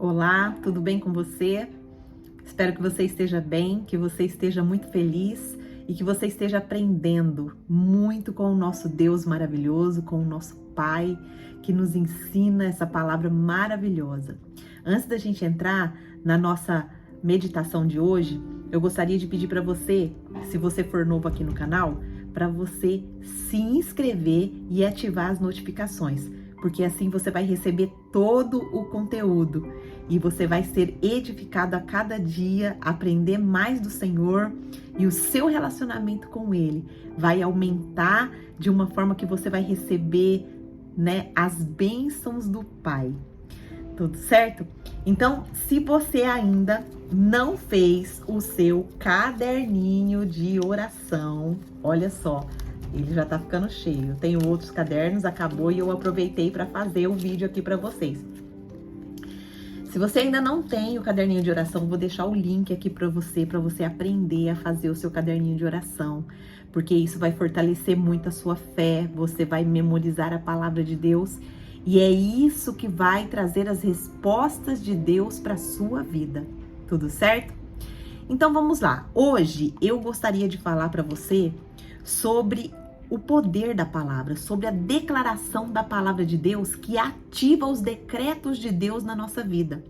Olá, tudo bem com você? Espero que você esteja bem, que você esteja muito feliz e que você esteja aprendendo muito com o nosso Deus maravilhoso, com o nosso Pai, que nos ensina essa palavra maravilhosa. Antes da gente entrar na nossa meditação de hoje, eu gostaria de pedir para você, se você for novo aqui no canal, para você se inscrever e ativar as notificações, porque assim você vai receber todo o conteúdo e você vai ser edificado a cada dia, aprender mais do Senhor, e o seu relacionamento com Ele vai aumentar de uma forma que você vai receber, as bênçãos do Pai. Tudo certo? Então, se você ainda não fez o seu caderninho de oração, olha só, ele já tá ficando cheio. Tenho outros cadernos, acabou e eu aproveitei para fazer o vídeo aqui para vocês. Se você ainda não tem o caderninho de oração, vou deixar o link aqui para você aprender a fazer o seu caderninho de oração, porque isso vai fortalecer muito a sua fé, você vai memorizar a palavra de Deus e é isso que vai trazer as respostas de Deus para sua vida. Tudo certo? Então vamos lá. Hoje eu gostaria de falar para você sobre o poder da palavra, sobre a declaração da palavra de Deus que ativa os decretos de Deus na nossa vida.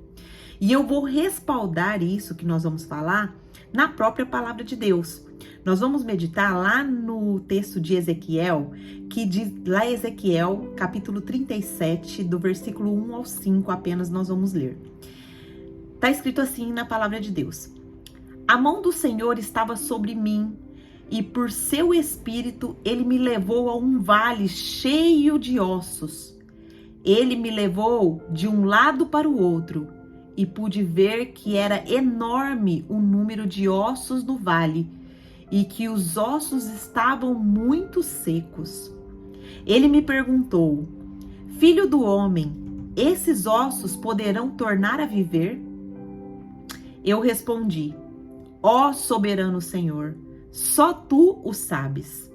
E eu vou respaldar isso que nós vamos falar na própria palavra de Deus. Nós vamos meditar lá no texto de Ezequiel, que diz, lá Ezequiel, capítulo 37, do versículo 1 ao 5, apenas nós vamos ler. Está escrito assim na palavra de Deus: A mão do Senhor estava sobre mim, e por seu espírito ele me levou a um vale cheio de ossos. Ele me levou de um lado para o outro, e pude ver que era enorme o número de ossos no vale, e que os ossos estavam muito secos. Ele me perguntou: Filho do homem, esses ossos poderão tornar a viver? Eu respondi: Ó soberano Senhor, só tu o sabes.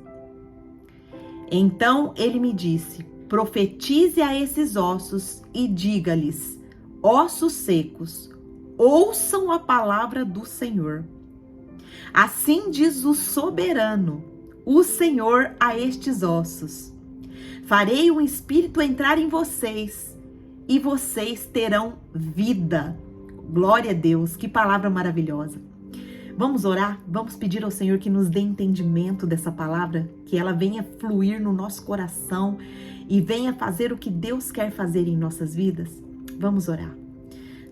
Então ele me disse: Profetize a esses ossos e diga-lhes: Ossos secos, ouçam a palavra do Senhor. Assim diz o soberano, o Senhor, a estes ossos: Farei um espírito entrar em vocês e vocês terão vida. Glória a Deus, que palavra maravilhosa. Vamos orar? Vamos pedir ao Senhor que nos dê entendimento dessa palavra, que ela venha fluir no nosso coração e venha fazer o que Deus quer fazer em nossas vidas? Vamos orar.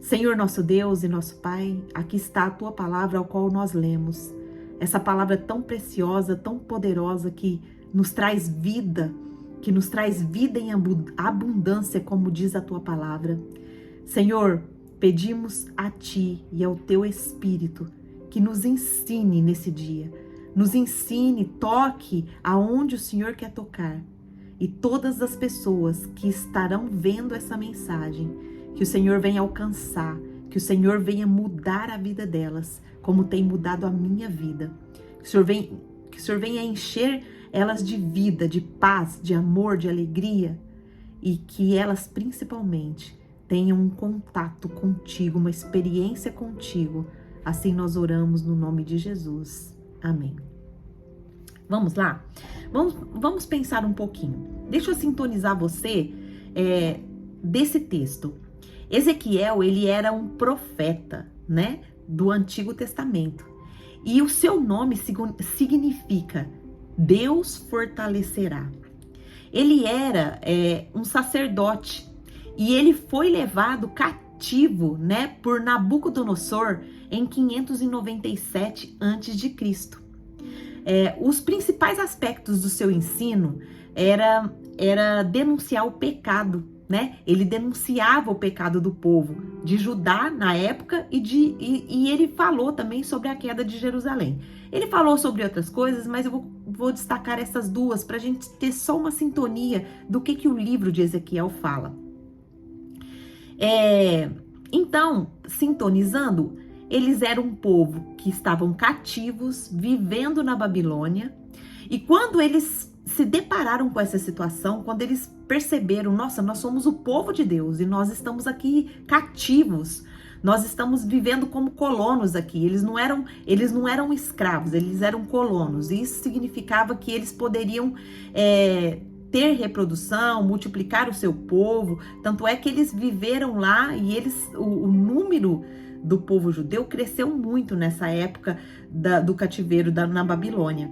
Senhor nosso Deus e nosso Pai, aqui está a Tua palavra ao qual nós lemos. Essa palavra tão preciosa, tão poderosa, que nos traz vida, em abundância, como diz a Tua palavra. Senhor, pedimos a Ti e ao Teu Espírito que nos ensine nesse dia, nos ensine, toque aonde o Senhor quer tocar. E todas as pessoas que estarão vendo essa mensagem, que o Senhor venha alcançar, que o Senhor venha mudar a vida delas, como tem mudado a minha vida. Que o Senhor venha encher elas de vida, de paz, de amor, de alegria, e que elas principalmente tenham um contato contigo, uma experiência contigo. Assim nós oramos no nome de Jesus. Amém. Vamos lá? Vamos pensar um pouquinho. Deixa eu sintonizar você desse texto. Ezequiel, ele era um profeta, do Antigo Testamento. E o seu nome significa Deus fortalecerá. Ele era um sacerdote e ele foi levado cativo, por Nabucodonosor em 597 a.C. Os principais aspectos do seu ensino era denunciar o pecado, Ele denunciava o pecado do povo de Judá na época e ele falou também sobre a queda de Jerusalém. Ele falou sobre outras coisas, mas eu vou destacar essas duas para a gente ter só uma sintonia do que o livro de Ezequiel fala. Então, sintonizando, eles eram um povo que estavam cativos, vivendo na Babilônia, e quando eles se se depararam com essa situação, quando eles perceberam, nossa, nós somos o povo de Deus e nós estamos aqui cativos, nós estamos vivendo como colonos aqui. Eles não eram escravos, eles eram colonos. E isso significava que eles poderiam ter reprodução, multiplicar o seu povo. Tanto é que eles viveram lá e o número do povo judeu cresceu muito nessa época do cativeiro na Babilônia.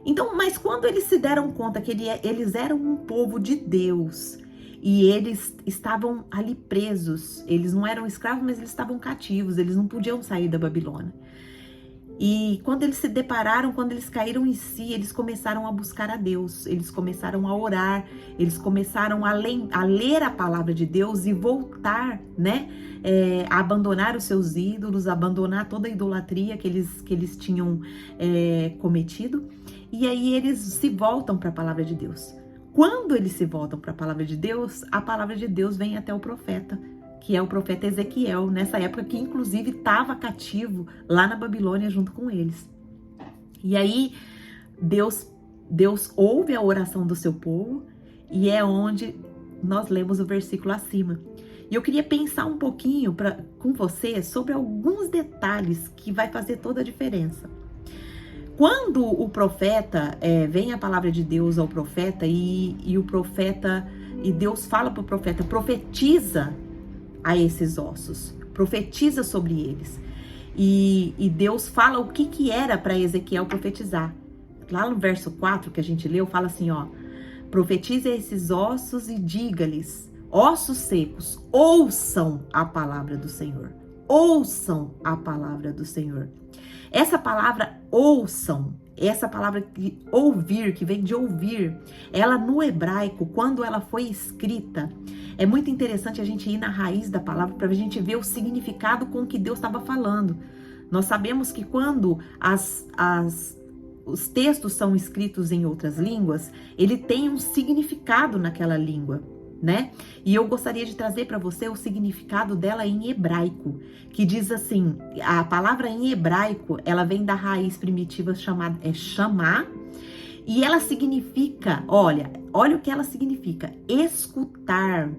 Então, mas quando eles se deram conta que eles eram um povo de Deus e eles estavam ali presos, eles não eram escravos, mas eles estavam cativos, eles não podiam sair da Babilônia. E quando eles se depararam, quando eles caíram em si, eles começaram a buscar a Deus, eles começaram a orar, eles começaram a ler a palavra de Deus e voltar, né, a abandonar os seus ídolos, a abandonar toda a idolatria que eles tinham cometido. E aí eles se voltam para a palavra de Deus. Quando eles se voltam para a palavra de Deus, a palavra de Deus vem até o profeta, que é o profeta Ezequiel, nessa época que inclusive estava cativo lá na Babilônia junto com eles. E aí Deus ouve a oração do seu povo e é onde nós lemos o versículo acima. E eu queria pensar um pouquinho com você sobre alguns detalhes que vai fazer toda a diferença. Quando o profeta, vem a palavra de Deus ao profeta e o profeta, e Deus fala para o profeta, profetiza a esses ossos, profetiza sobre eles. E Deus fala o que era para Ezequiel profetizar. Lá no verso 4 que a gente leu, fala assim, ó, profetize a esses ossos e diga-lhes, ossos secos, ouçam a palavra do Senhor. Ouçam a palavra do Senhor. Essa palavra ouçam, essa palavra ouvir, que vem de ouvir, ela no hebraico, quando ela foi escrita, é muito interessante a gente ir na raiz da palavra para a gente ver o significado com que Deus estava falando. Nós sabemos que quando os textos são escritos em outras línguas, ele tem um significado naquela língua, né? E eu gostaria de trazer para você o significado dela em hebraico, que diz assim, a palavra em hebraico, ela vem da raiz primitiva chamada chamá, e ela significa, olha o que ela significa, escutar,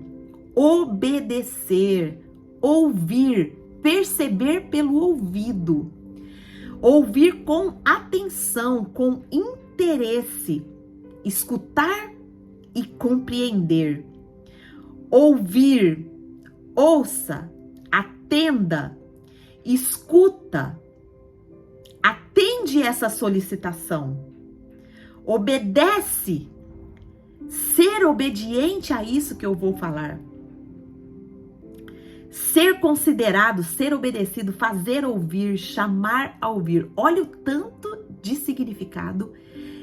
obedecer, ouvir, perceber pelo ouvido, ouvir com atenção, com interesse, escutar e compreender. Ouvir, ouça, atenda, escuta, atende essa solicitação, obedece, ser obediente a isso que eu vou falar, ser considerado, ser obedecido, fazer ouvir, chamar a ouvir. Olha o tanto de significado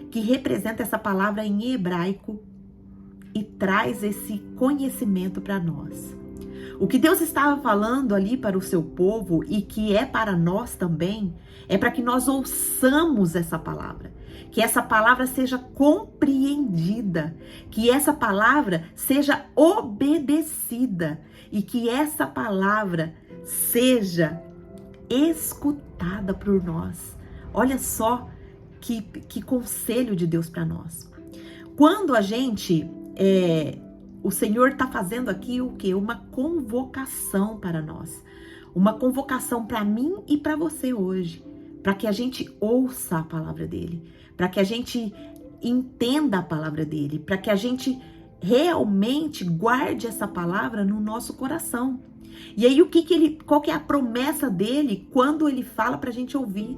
que representa essa palavra em hebraico e traz esse conhecimento para nós. O que Deus estava falando ali para o seu povo e que é para nós também, é para que nós ouçamos essa palavra, que essa palavra seja compreendida, que essa palavra seja obedecida e que essa palavra seja escutada por nós. Olha só que conselho de Deus para nós. Quando a gente o Senhor está fazendo aqui o quê? Uma convocação para nós. Uma convocação para mim e para você hoje. Para que a gente ouça a palavra dele. Para que a gente entenda a palavra dele. Para que a gente realmente guarde essa palavra no nosso coração. E aí qual que é a promessa dele quando ele fala para a gente ouvir?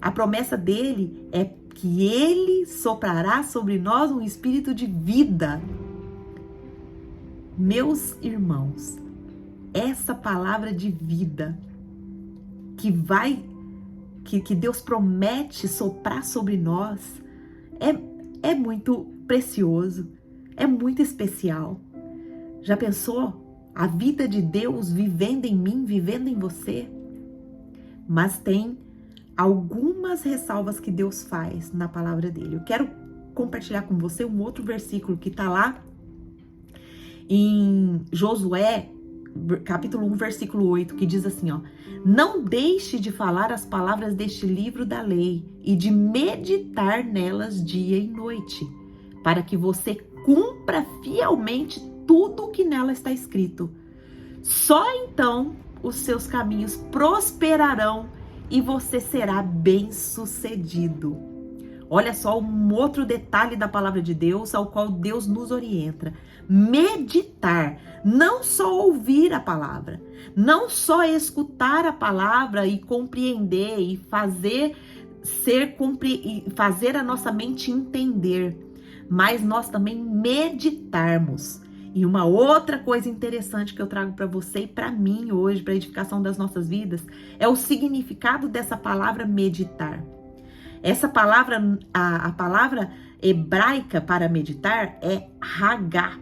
A promessa dele é que ele soprará sobre nós um espírito de vida. Meus irmãos, essa palavra de vida que Deus promete soprar sobre nós é muito precioso, é muito especial. Já pensou? A vida de Deus vivendo em mim, vivendo em você? Mas tem algumas ressalvas que Deus faz na palavra dele. Eu quero compartilhar com você um outro versículo que está lá em Josué, capítulo 1, versículo 8, que diz assim, ó: não deixe de falar as palavras deste livro da lei e de meditar nelas dia e noite, para que você cumpra fielmente tudo o que nela está escrito. Só então os seus caminhos prosperarão e você será bem-sucedido. Olha só um outro detalhe da palavra de Deus ao qual Deus nos orienta. Meditar, não só ouvir a palavra, não só escutar a palavra e compreender e fazer a nossa mente entender, mas nós também meditarmos. E uma outra coisa interessante que eu trago para você e para mim hoje, para a edificação das nossas vidas, é o significado dessa palavra meditar. Essa palavra, a palavra hebraica para meditar é hagá.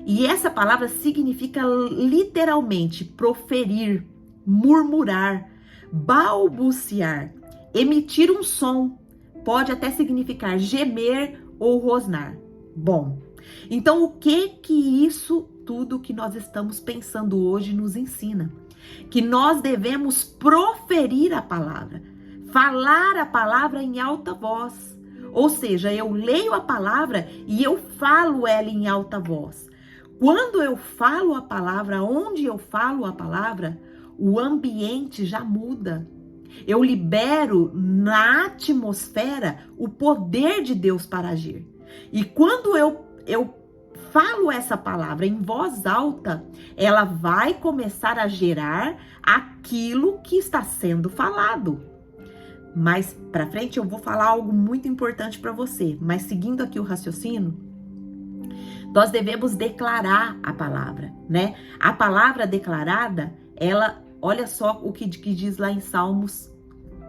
E essa palavra significa literalmente proferir, murmurar, balbuciar, emitir um som. Pode até significar gemer ou rosnar. Bom, então o que isso tudo que nós estamos pensando hoje nos ensina? Que nós devemos proferir a palavra, falar a palavra em alta voz. Ou seja, eu leio a palavra e eu falo ela em alta voz. Quando eu falo a palavra, onde eu falo a palavra, o ambiente já muda. Eu libero na atmosfera o poder de Deus para agir. E quando eu falo essa palavra em voz alta, ela vai começar a gerar aquilo que está sendo falado. Mais para frente eu vou falar algo muito importante para você, mas seguindo aqui o raciocínio, nós devemos declarar a palavra, né? A palavra declarada, ela, olha só o que diz lá em Salmos,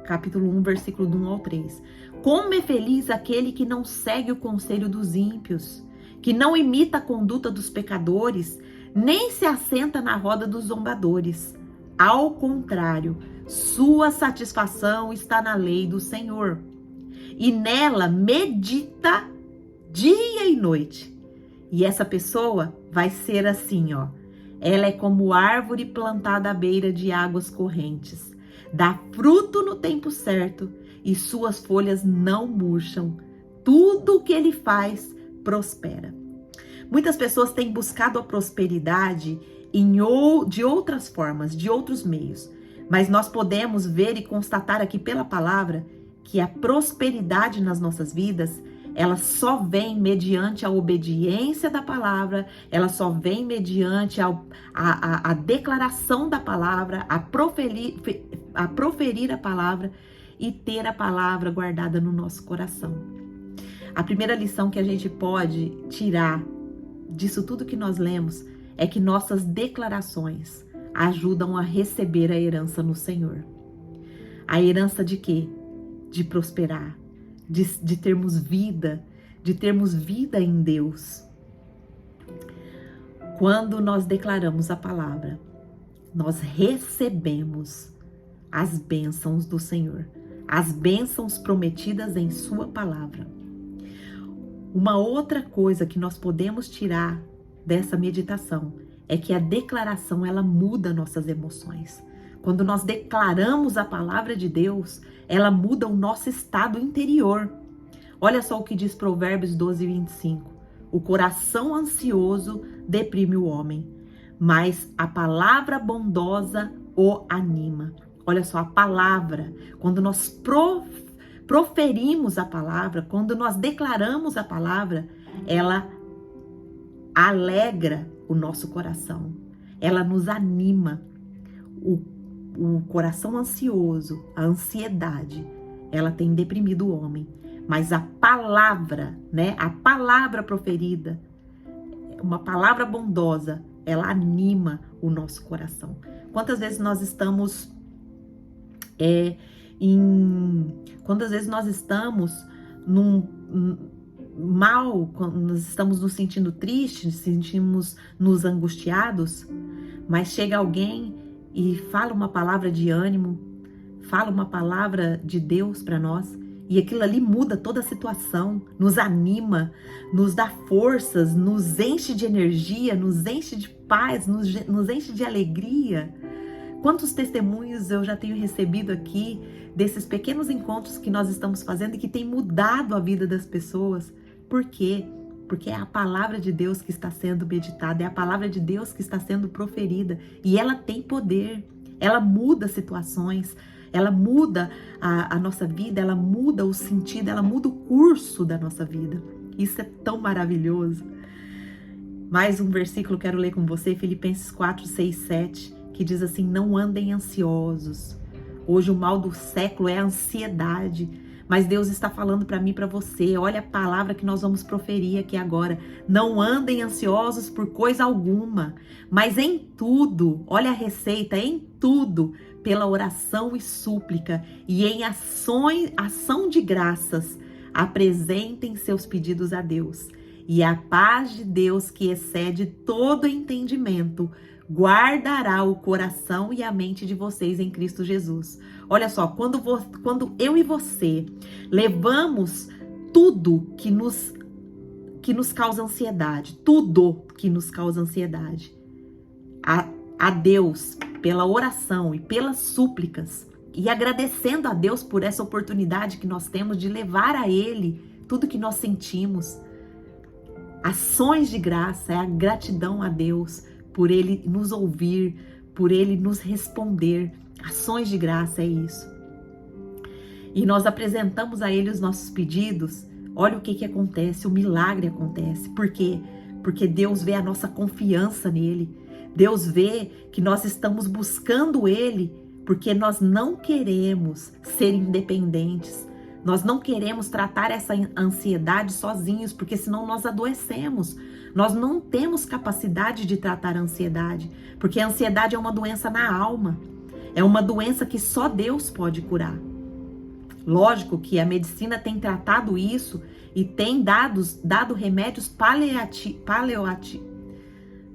capítulo 1, versículo do 1 ao 3. Como é feliz aquele que não segue o conselho dos ímpios, que não imita a conduta dos pecadores, nem se assenta na roda dos zombadores. Ao contrário, sua satisfação está na lei do Senhor, e nela medita dia e noite. E essa pessoa vai ser assim, ó. Ela é como árvore plantada à beira de águas correntes. Dá fruto no tempo certo e suas folhas não murcham. Tudo o que ele faz prospera. Muitas pessoas têm buscado a prosperidade de outras formas, de outros meios. Mas nós podemos ver e constatar aqui pela palavra que a prosperidade nas nossas vidas, ela só vem mediante a obediência da palavra, ela só vem mediante a declaração da palavra, a proferir a palavra e ter a palavra guardada no nosso coração. A primeira lição que a gente pode tirar disso tudo que nós lemos é que nossas declarações ajudam a receber a herança no Senhor. A herança de quê? De prosperar. De termos vida em Deus. Quando nós declaramos a palavra, nós recebemos as bênçãos do Senhor, as bênçãos prometidas em sua palavra. Uma outra coisa que nós podemos tirar dessa meditação é que a declaração, ela muda nossas emoções. Quando nós declaramos a palavra de Deus, ela muda o nosso estado interior. Olha só o que diz Provérbios 12, 25. O coração ansioso deprime o homem, mas a palavra bondosa o anima. Olha só, a palavra, quando nós proferimos a palavra, quando nós declaramos a palavra, ela alegra o nosso coração, ela nos anima. O coração ansioso, a ansiedade, ela tem deprimido o homem. Mas a palavra, né? A palavra proferida, uma palavra bondosa, ela anima o nosso coração. Quantas vezes nós estamos quantas vezes nós estamos mal, quando nós estamos nos sentindo tristes, sentimos nos angustiados, mas chega alguém e fala uma palavra de ânimo, fala uma palavra de Deus para nós, e aquilo ali muda toda a situação, nos anima, nos dá forças, nos enche de energia, nos enche de paz, nos enche de alegria. Quantos testemunhos eu já tenho recebido aqui desses pequenos encontros que nós estamos fazendo e que tem mudado a vida das pessoas. Por quê? Porque é a palavra de Deus que está sendo meditada, é a palavra de Deus que está sendo proferida. E ela tem poder, ela muda situações, ela muda a nossa vida, ela muda o sentido, ela muda o curso da nossa vida. Isso é tão maravilhoso. Mais um versículo quero ler com você, Filipenses 4, 6, 7, que diz assim: não andem ansiosos. Hoje o mal do século é a ansiedade. Mas Deus está falando para mim e para você. Olha a palavra que nós vamos proferir aqui agora. Não andem ansiosos por coisa alguma, mas em tudo, olha a receita, em tudo, pela oração e súplica e em ação de graças, apresentem seus pedidos a Deus. E a paz de Deus, que excede todo entendimento, guardará o coração e a mente de vocês em Cristo Jesus. Olha só, quando eu e você levamos tudo que nos causa ansiedade, tudo que nos causa ansiedade, a Deus, pela oração e pelas súplicas, e agradecendo a Deus por essa oportunidade que nós temos de levar a Ele tudo que nós sentimos, ações de graça, é a gratidão a Deus por Ele nos ouvir, por Ele nos responder. Ações de graça é isso. E nós apresentamos a Ele os nossos pedidos. Olha o que acontece, o milagre acontece. Por quê? Porque Deus vê a nossa confiança nele. Deus vê que nós estamos buscando Ele, porque nós não queremos ser independentes. Nós não queremos tratar essa ansiedade sozinhos, porque senão nós adoecemos. Nós não temos capacidade de tratar a ansiedade, porque a ansiedade é uma doença na alma. É uma doença que só Deus pode curar. Lógico que a medicina tem tratado isso e tem dado remédios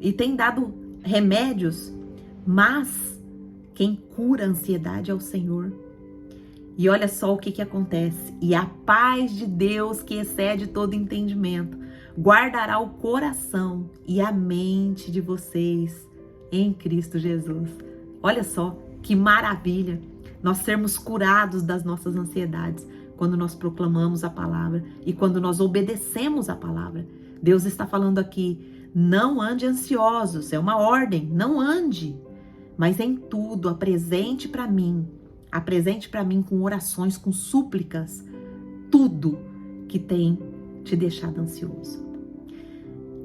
e tem dado remédios, mas quem cura a ansiedade é o Senhor. E olha só o que acontece. E a paz de Deus, que excede todo entendimento, guardará o coração e a mente de vocês em Cristo Jesus. Olha só que maravilha nós sermos curados das nossas ansiedades quando nós proclamamos a palavra e quando nós obedecemos a palavra. Deus está falando aqui: não ande ansiosos, é uma ordem, não ande, mas em tudo apresente para mim com orações, com súplicas, tudo que tem te deixado ansioso.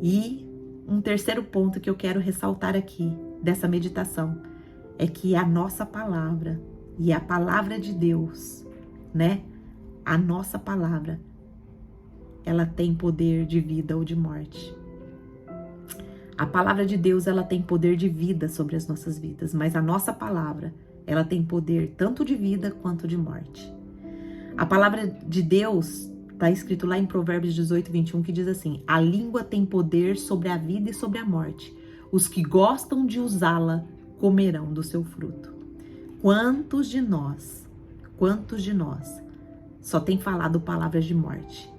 E um terceiro ponto que eu quero ressaltar aqui dessa meditação é que a nossa palavra e a palavra de Deus, né? A nossa palavra, ela tem poder de vida ou de morte. A palavra de Deus, ela tem poder de vida sobre as nossas vidas, mas a nossa palavra, ela tem poder tanto de vida quanto de morte. A palavra de Deus está escrito lá em Provérbios 18, 21, que diz assim: a língua tem poder sobre a vida e sobre a morte. Os que gostam de usá-la comerão do seu fruto. Quantos de nós só tem falado palavras de morte?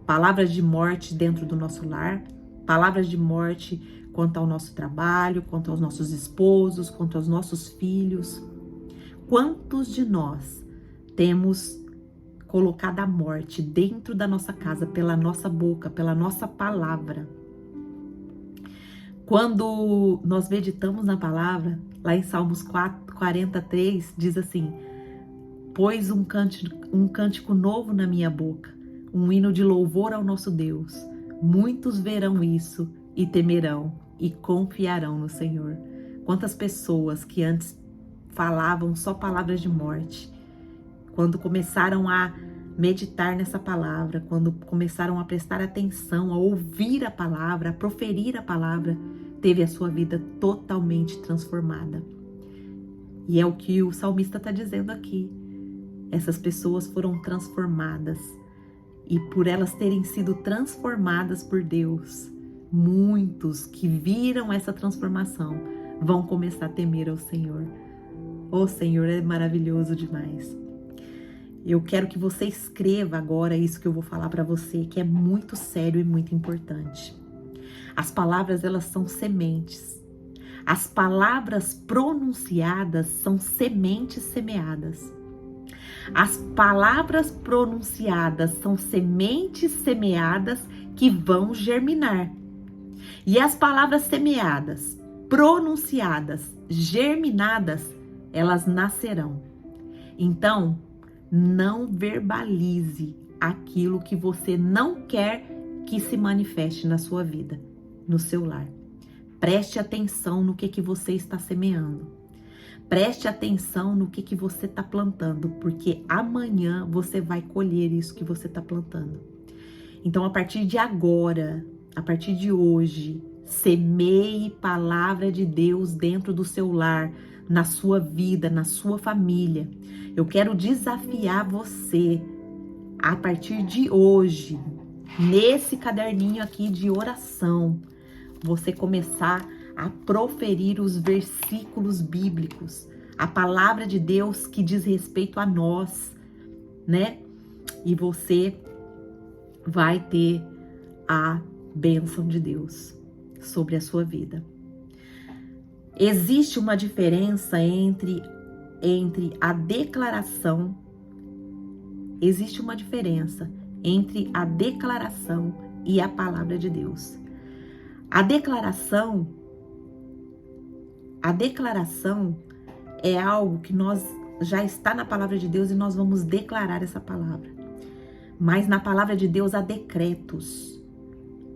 Palavras de morte dentro do nosso lar, palavras de morte quanto ao nosso trabalho, quanto aos nossos esposos, quanto aos nossos filhos. Quantos de nós temos colocado a morte dentro da nossa casa pela nossa boca, pela nossa palavra? Quando nós meditamos na palavra, lá em Salmos 43, diz assim: pôs um cântico novo na minha boca, um hino de louvor ao nosso Deus. Muitos verão isso e temerão e confiarão no Senhor. Quantas pessoas que antes falavam só palavras de morte, quando começaram a meditar nessa palavra, quando começaram a prestar atenção, a ouvir a palavra, a proferir a palavra, teve a sua vida totalmente transformada. E é o que o salmista está dizendo aqui. Essas pessoas foram transformadas. E por elas terem sido transformadas por Deus, muitos que viram essa transformação vão começar a temer ao Senhor. O Senhor é maravilhoso demais. Eu quero que você escreva agora isso que eu vou falar para você, que é muito sério e muito importante. As palavras, elas são sementes. As palavras pronunciadas são sementes semeadas. As palavras pronunciadas são sementes semeadas que vão germinar. E as palavras semeadas, pronunciadas, germinadas, elas nascerão. Então, não verbalize aquilo que você não quer que se manifeste na sua vida, no seu lar. Preste atenção no que você está semeando. Preste atenção no que você está plantando, porque amanhã você vai colher isso que você está plantando. Então, a partir de agora, a partir de hoje, semeie palavra de Deus dentro do seu lar, na sua vida, na sua família. Eu quero desafiar você, a partir de hoje, nesse caderninho aqui de oração, você começar a proferir os versículos bíblicos, a palavra de Deus que diz respeito a nós, né? E você vai ter a bênção de Deus sobre a sua vida. Existe uma diferença entre a declaração, existe uma diferença entre a declaração e a palavra de Deus. A declaração é algo que nós já está na palavra de Deus e nós vamos declarar essa palavra. Mas na palavra de Deus há decretos.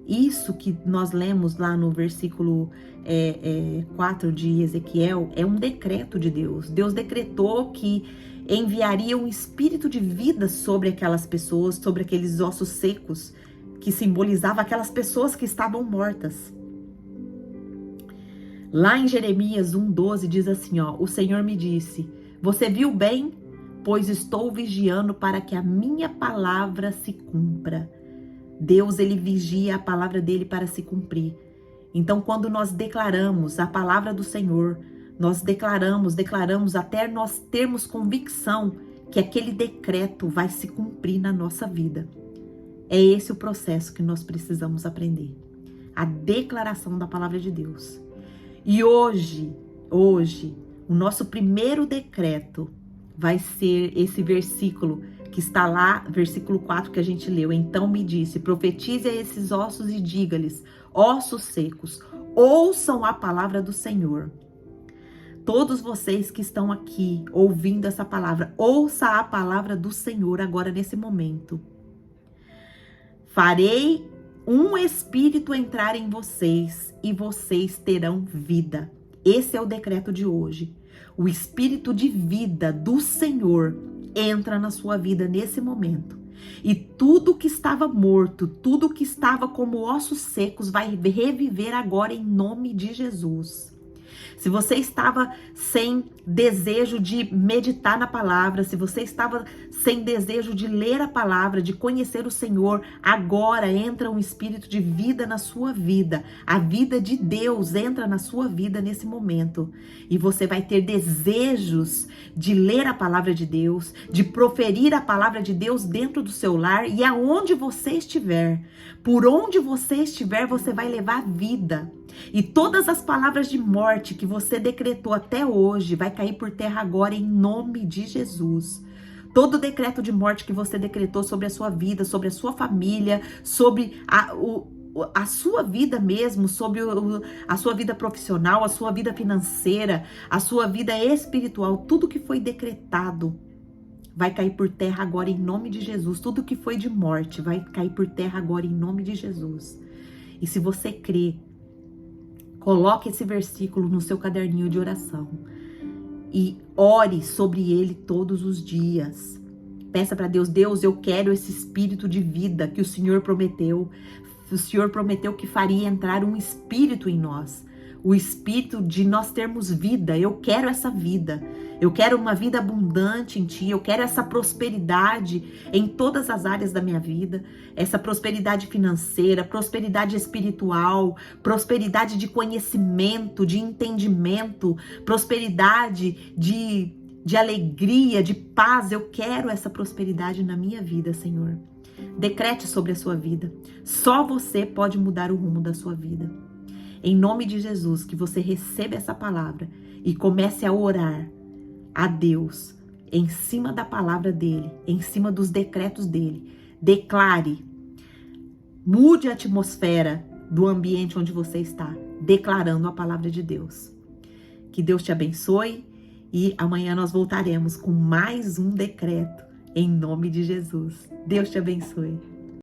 Isso que nós lemos lá no versículo 4 de Ezequiel é um decreto de Deus. Deus decretou que enviaria um espírito de vida sobre aquelas pessoas, sobre aqueles ossos secos, que simbolizava aquelas pessoas que estavam mortas. Lá em Jeremias 1:12 diz assim, ó, o Senhor me disse, você viu bem? Pois estou vigiando para que a minha palavra se cumpra. Deus, ele vigia a palavra dele para se cumprir. Então, quando nós declaramos a palavra do Senhor, nós declaramos até nós termos convicção que aquele decreto vai se cumprir na nossa vida. É esse o processo que nós precisamos aprender. A declaração da palavra de Deus. E hoje, o nosso primeiro decreto vai ser esse versículo que está lá, versículo 4 que a gente leu. Então me disse, profetize a esses ossos e diga-lhes, ossos secos, ouçam a palavra do Senhor. Todos vocês que estão aqui ouvindo essa palavra, ouça a palavra do Senhor agora nesse momento. Farei um espírito entrar em vocês e vocês terão vida. Esse é o decreto de hoje. O espírito de vida do Senhor entra na sua vida nesse momento. E tudo que estava morto, tudo que estava como ossos secos vai reviver agora em nome de Jesus. Se você estava sem desejo de meditar na palavra, se você estava sem desejo de ler a palavra, de conhecer o Senhor, agora entra um espírito de vida na sua vida. A vida de Deus entra na sua vida nesse momento. E você vai ter desejos de ler a palavra de Deus, de proferir a palavra de Deus dentro do seu lar e aonde você estiver. Por onde você estiver, você vai levar vida. E todas as palavras de morte que você decretou até hoje vai cair por terra agora em nome de Jesus. Todo decreto de morte que você decretou sobre a sua vida, sobre a sua família, sobre a sua vida mesmo, sobre a sua vida profissional, a sua vida financeira, a sua vida espiritual, tudo que foi decretado vai cair por terra agora em nome de Jesus. Tudo que foi de morte vai cair por terra agora em nome de Jesus. E se você crê, coloque esse versículo no seu caderninho de oração e ore sobre ele todos os dias. Peça para Deus, Deus, eu quero esse espírito de vida que o Senhor prometeu. O Senhor prometeu que faria entrar um espírito em nós. O espírito de nós termos vida. Eu quero essa vida. Eu quero uma vida abundante em Ti. Eu quero essa prosperidade em todas as áreas da minha vida. Essa prosperidade financeira, prosperidade espiritual, prosperidade de conhecimento, de entendimento, prosperidade de alegria, de paz. Eu quero essa prosperidade na minha vida, Senhor. Decrete sobre a sua vida. Só você pode mudar o rumo da sua vida. Em nome de Jesus, que você receba essa palavra e comece a orar a Deus em cima da palavra dele, em cima dos decretos dele. Declare Mude a atmosfera do ambiente onde você está, declarando a palavra de Deus. Que Deus te abençoe e amanhã nós voltaremos com mais um decreto em nome de Jesus. Deus te abençoe.